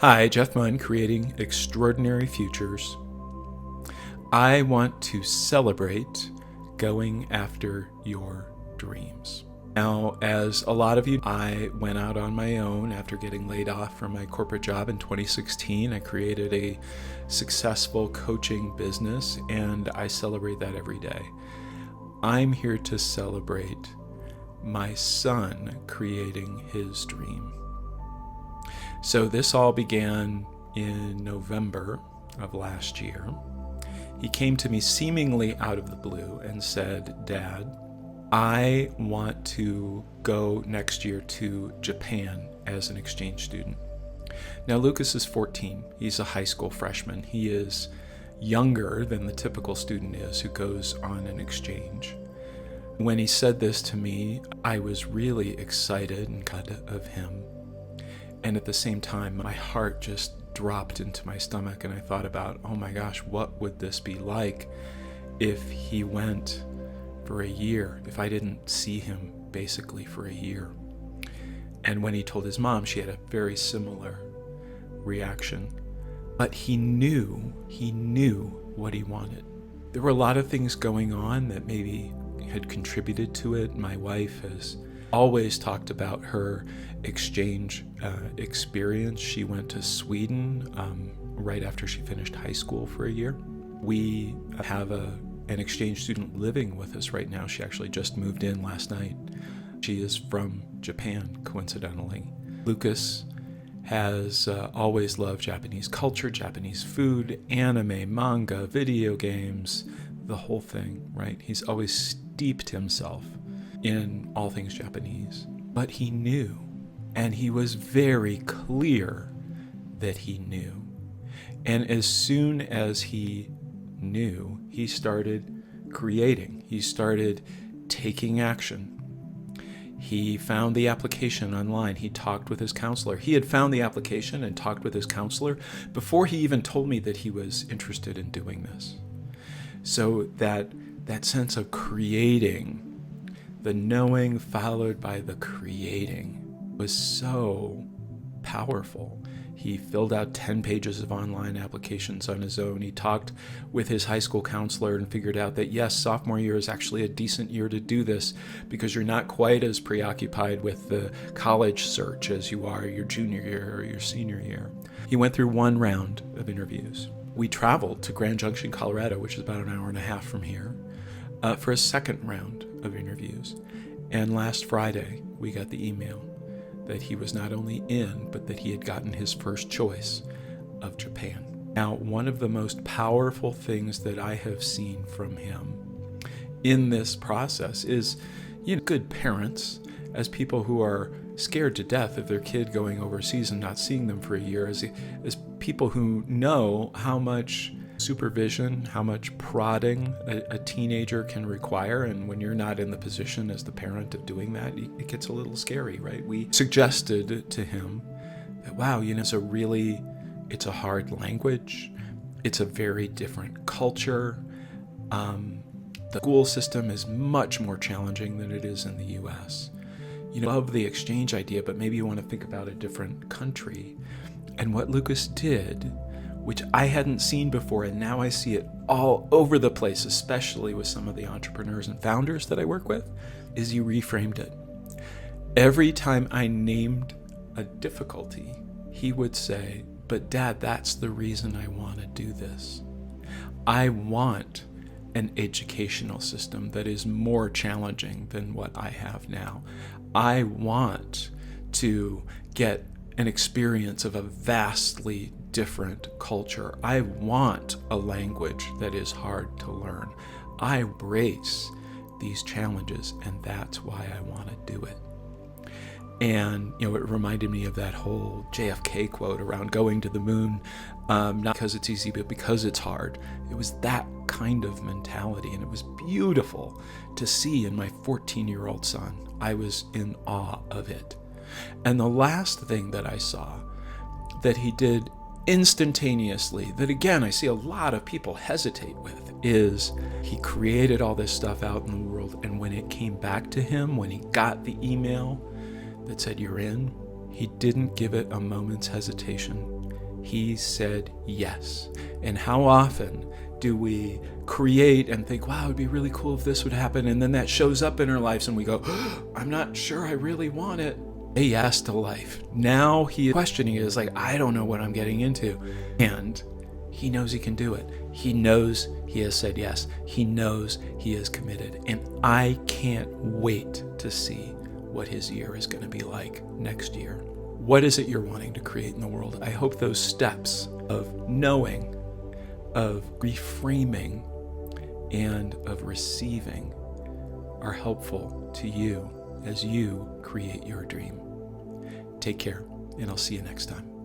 Hi, Jeff Munn, creating extraordinary futures. I want to celebrate going after your dreams. Now, as a lot of you, I went out on my own after getting laid off from my corporate job in 2016. I created a successful coaching business, and I celebrate that every day. I'm here to celebrate my son creating his dream. So this all began in November of last year. He came to me seemingly out of the blue and said, "Dad, I want to go next year to Japan as an exchange student." Now, Lucas is 14. He's a high school freshman. He is younger than the typical student is who goes on an exchange. When he said this to me, I was really excited and glad of him. And at the same time, my heart just dropped into my stomach, and I thought about, oh my gosh, what would this be like if he went for a year, if I didn't see him basically for a year? And when he told his mom, she had a very similar reaction. But he knew what he wanted. There were a lot of things going on that maybe had contributed to it. My wife has always talked about her exchange experience. She went to Sweden right after she finished high school for a year. We have an exchange student living with us right now. She actually just moved in last night. She is from Japan, coincidentally. Lucas has always loved Japanese culture, Japanese food, anime, manga, video games, the whole thing, right? He's always steeped himself in all things Japanese. But he knew, and he was very clear that he knew. And as soon as he knew, he started creating. He started taking action. He found the application online. He talked with his counselor. He had found the application and talked with his counselor before he even told me that he was interested in doing this. So that sense of creating, the knowing followed by the creating, was so powerful. He filled out 10 pages of online applications on his own. He talked with his high school counselor and figured out that yes, sophomore year is actually a decent year to do this because you're not quite as preoccupied with the college search as you are your junior year or your senior year. He went through one round of interviews. We traveled to Grand Junction, Colorado, which is about an hour and a half from here, for a second round of interviews. And last Friday, we got the email that he was not only in, but that he had gotten his first choice of Japan. Now, one of the most powerful things that I have seen from him in this process is, good parents, as people who are scared to death of their kid going overseas and not seeing them for a year, as people who know how much supervision, how much prodding a teenager can require, and when you're not in the position as the parent of doing that, it gets a little scary, right? We suggested to him that, wow, it's a hard language, it's a very different culture. The school system is much more challenging than it is in the U.S. You love the exchange idea, but maybe you want to think about a different country. And what Lucas did, which I hadn't seen before, and now I see it all over the place, especially with some of the entrepreneurs and founders that I work with, is he reframed it. Every time I named a difficulty, he would say, "But Dad, that's the reason I want to do this. I want an educational system that is more challenging than what I have now. I want to get an experience of a vastly different culture. I want a language that is hard to learn. I embrace these challenges, and that's why I want to do it." And, it reminded me of that whole JFK quote around going to the moon, not because it's easy, but because it's hard. It was that kind of mentality, and it was beautiful to see in my 14-year-old son. I was in awe of it. And the last thing that I saw that he did instantaneously, that again, I see a lot of people hesitate with, is he created all this stuff out in the world, and when it came back to him, when he got the email that said, "You're in," he didn't give it a moment's hesitation. he said yes. And how often do we create and think, wow, it'd be really cool if this would happen, and then that shows up in our lives and we go, I'm not sure I really want it. Say yes to life. Now he is questioning it, is like, I don't know what I'm getting into. And he knows he can do it. He knows he has said yes. He knows he is committed. And I can't wait to see what his year is going to be like next year. What is it you're wanting to create in the world? I hope those steps of knowing, of reframing, and of receiving are helpful to you as you create your dream. Take care, and I'll see you next time.